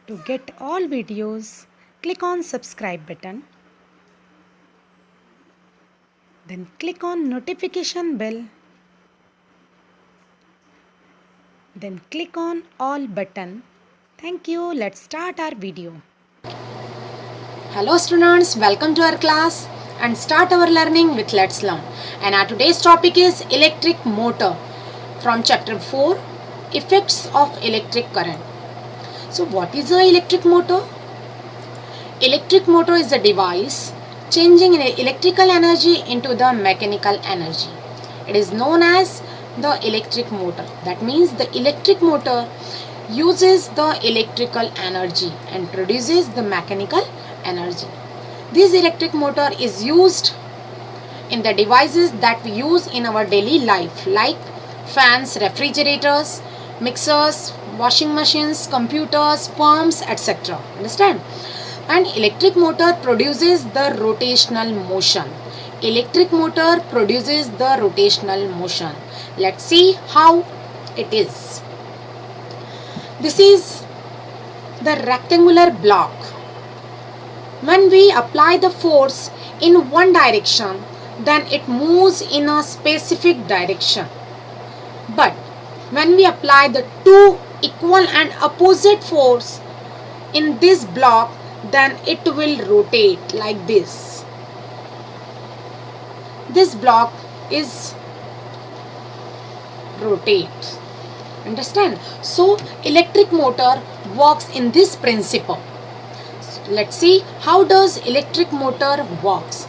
To get all videos, click on subscribe button. Then click on notification bell. Then click on all button. Thank you. Let's start our video. Hello students, welcome to our class and start our learning with Let's Learn. And our today's topic is electric motor from chapter 4, effects of electric current. So what is a electric motor? Electric motor is a device changing electrical energy into the mechanical energy. It is known as the electric motor. That means the electric motor uses the electrical energy and produces the mechanical energy. This electric motor is used in the devices that we use in our daily life like fans, refrigerators, mixers, washing machines, computers, pumps, etc. Understand? And electric motor produces the rotational motion. Electric motor produces the rotational motion. Let's see how it is. This is the rectangular block. When we apply the force in one direction, then it moves in a specific direction. But when we apply the two equal and opposite force in this block, then it will rotate like this. This block is rotate. Understand? So electric motor works in this principle. Let's see how does electric motor works.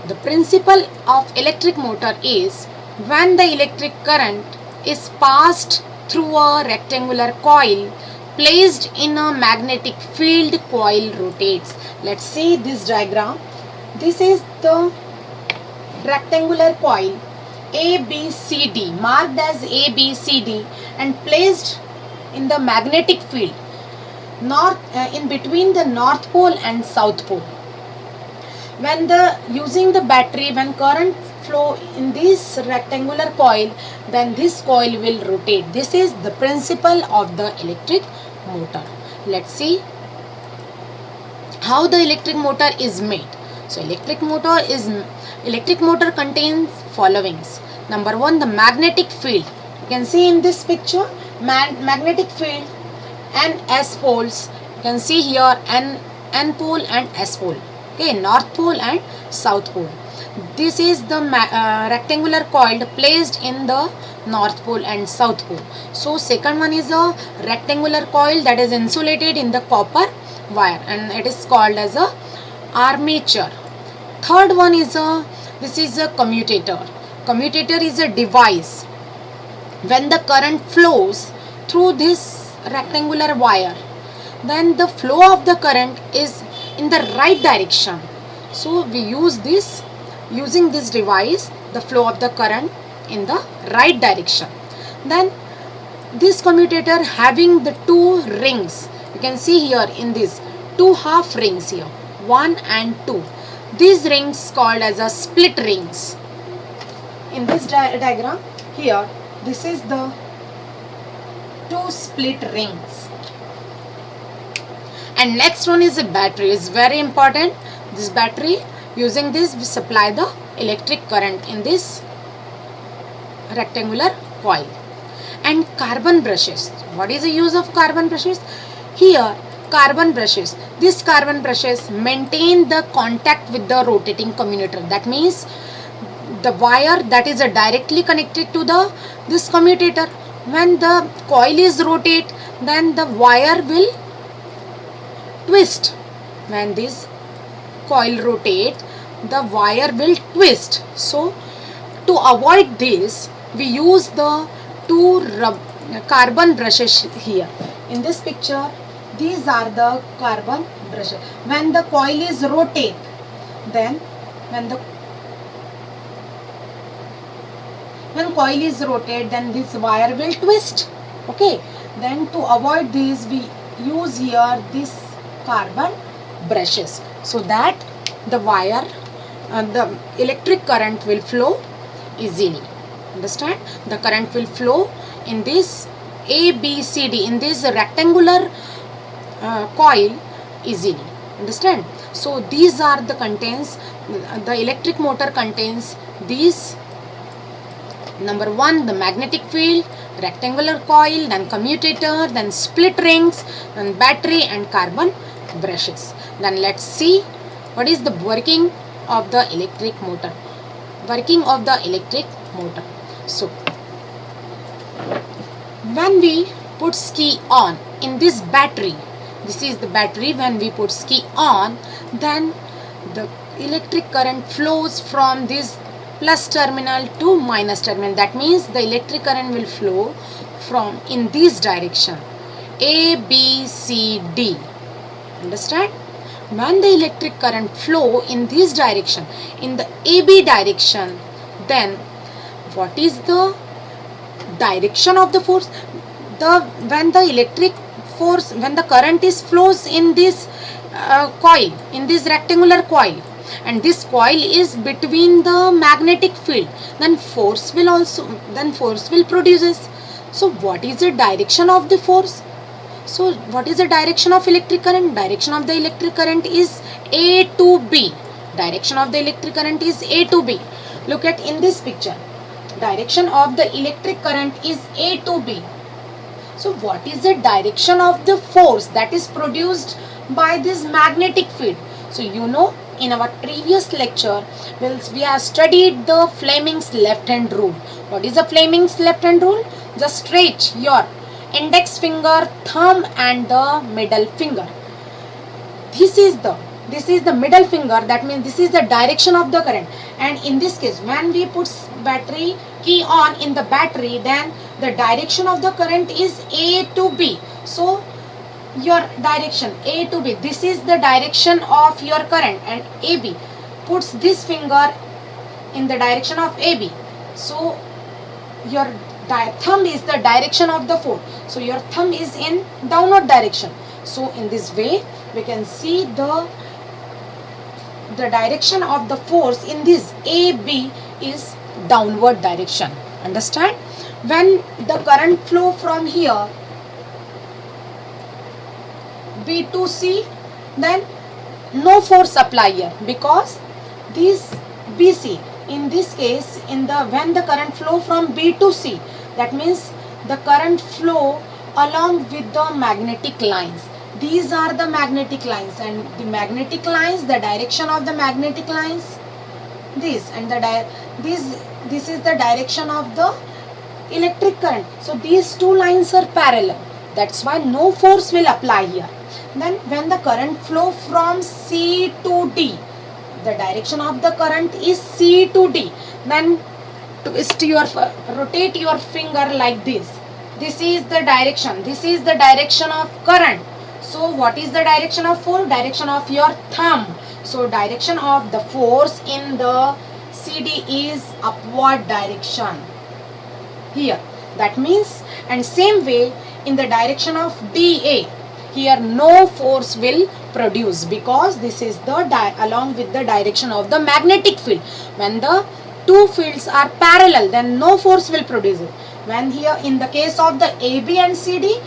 The principle of electric motor is when the electric current is passed through a rectangular coil placed in a magnetic field, coil rotates. Let's see this diagram. This is the rectangular coil ABCD, marked as ABCD and placed in the magnetic field in between the north pole and south pole. When using the battery, when current flow in this rectangular coil, then this coil will rotate. This is the principle of the electric motor. Let's see how the electric motor is made. So electric motor contains followings. Number one, the magnetic field. You can see in this picture magnetic field and S poles. You can see here N pole and S pole. Okay, north pole and south pole. This is the rectangular coil placed in the north pole and south pole. So second one is a rectangular coil that is insulated in the copper wire and it is called as a armature. Third one is this is a commutator. Commutator is a device when the current flows through this rectangular wire, then the flow of the current is in the right direction. So we use this, using this device, the flow of the current in the right direction. Then this commutator having the two rings. You can see here in this two half rings here, 1 and 2. These rings called as a split rings. In this diagram here, this is the two split rings. And next one is a battery. It's very important. This battery, using this we supply the electric current in this rectangular coil. And carbon brushes. What is the use of carbon brushes? Here carbon brushes. These carbon brushes maintain the contact with the rotating commutator. That means the wire that is directly connected to this commutator. When the coil is rotate, then the wire will twist. When this coil rotate, the wire will twist. So to avoid this, we use the two carbon brushes here. In this picture, these are the carbon brushes. When the coil is rotate, then when coil is rotate, then this wire will twist. Okay, then to avoid this, we use here this carbon brushes so that the wire the electric current will flow easily. Understand? The current will flow in this ABCD, in this rectangular coil easily. Understand? So these are the contains, the electric motor contains these. Number 1, the magnetic field, rectangular coil, then commutator, then split rings, then battery and carbon brushes. Then let's see what is the working of the electric motor. Working of the electric motor. So when we put key on in this battery, this is the battery, when we put key on, then the electric current flows from this plus terminal to minus terminal. That means the electric current will flow from in this direction, A, B, C, D. Understand? When the electric current flow in this direction, in the AB direction, then what is the direction of the force? When the electric force, when the current is flows in this coil, in this rectangular coil, and this coil is between the magnetic field, then force will produces. So what is the direction of the force? So what is the direction of electric current? Direction of the electric current is A to B. Direction of the electric current is A to B. Look at in this picture. Direction of the electric current is A to B. So what is the direction of the force that is produced by this magnetic field? So you know, in our previous lecture, we have studied the Fleming's left hand rule. What is the Fleming's left hand rule? Just stretch your index finger, thumb and the middle finger. This is the middle finger. That means this is the direction of the current. And in this case, when we put battery key on in the battery, then the direction of the current is A to B. So your direction A to B, this is the direction of your current, and AB puts this finger in the direction of AB. So your thumb is the direction of the force. So your thumb is in downward direction. So in this way we can see the direction of the force in this AB is downward direction. Understand? When the current flow from here B to C, then no force apply here, because this BC, in this case, when the current flow from B to C, that means the current flow along with the magnetic lines. These are the magnetic lines, and the magnetic lines, the direction of the magnetic lines, this, and this is the direction of the electric current. So these two lines are parallel. That's why no force will apply here. Then when the current flow from C to D, the direction of the current is C to D. Then rotate your finger like this. This is the direction. This is the direction of current. So what is the direction of force? Direction of your thumb. So direction of the force in the CD is upward direction here. That means, and same way in the direction of DA, here no force will produce, because this is the along with the direction of the magnetic field. When the two fields are parallel, then no force will produce it. When here in the case of the AB and CD,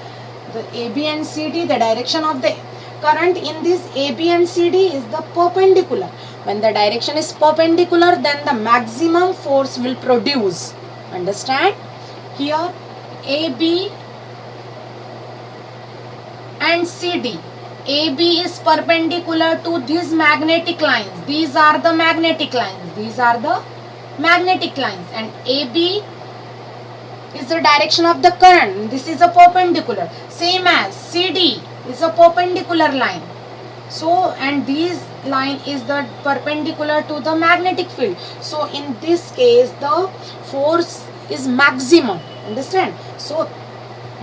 the direction of the current in this AB and CD is the perpendicular. When the direction is perpendicular, then the maximum force will produce. Understand? Here AB and CD. AB is perpendicular to these magnetic lines. These are the magnetic lines. These are the magnetic lines. And AB is the direction of the current. This is a perpendicular. Same as CD is a perpendicular line. So, and this line is the perpendicular to the magnetic field. So, in this case, the force is maximum. Understand? So,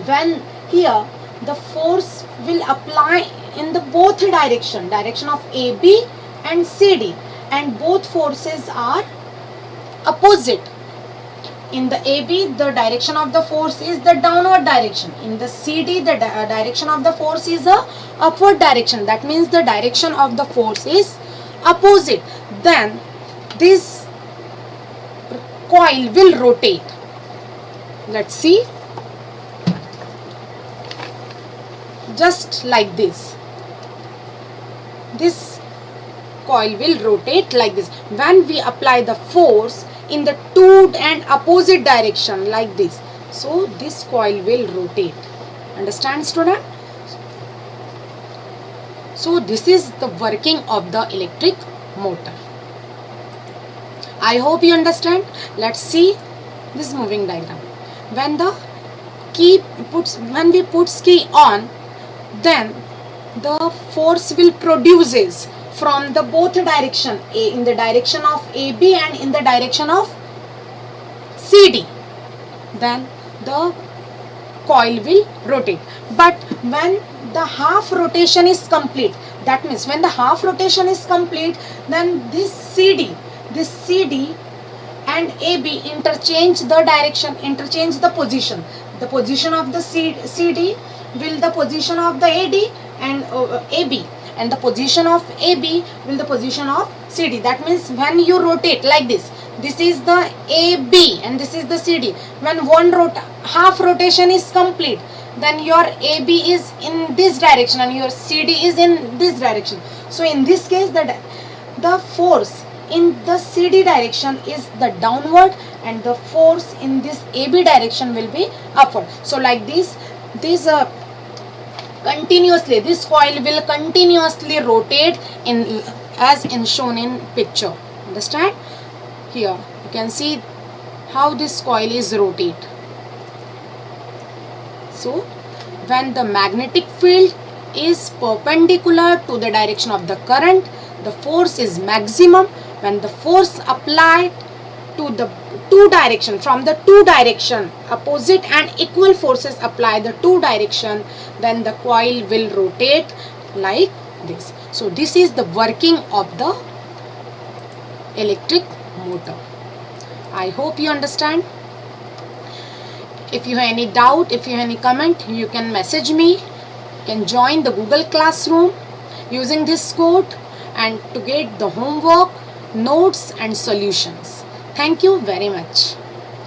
when here the force will apply in the both direction of AB and CD, and both forces are opposite. In the AB, the direction of the force is the downward direction. In the CD, the direction of the force is a upward direction. That means the direction of the force is opposite. Then this coil will rotate. Let's see. just like this. This coil will rotate like this. When we apply the force in the two and opposite direction like this, so this coil will rotate. Understand, student? So this is the working of the electric motor. I hope you understand. Let's see this moving diagram. When we put key on, then the force will produces from the both direction, in the direction of AB and in the direction of CD. Then the coil will rotate. But when the half rotation is complete, that means when the half rotation is complete, then this CD and AB interchange the direction, interchange the position. The position of the CD will the position of the AD and AB, and the position of AB will the position of CD. That means when you rotate like this, this is the AB and this is the CD. When one half rotation is complete, then your AB is in this direction and your CD is in this direction. So in this case, the force in the CD direction is the downward, and the force in this AB direction will be upward. So like this continuously, this coil will continuously rotate as shown in picture. Understand? Here you can see how this coil is rotate. So when the magnetic field is perpendicular to the direction of the current, the force is maximum. When the force applied to the two direction, from the two direction, opposite and equal forces apply the two direction, then the coil will rotate like this. So this is the working of the electric motor. I hope you understand. If you have any doubt, if you have any comment, you can message me. You can join the Google Classroom using this code and to get the homework, notes and solutions. Thank you very much.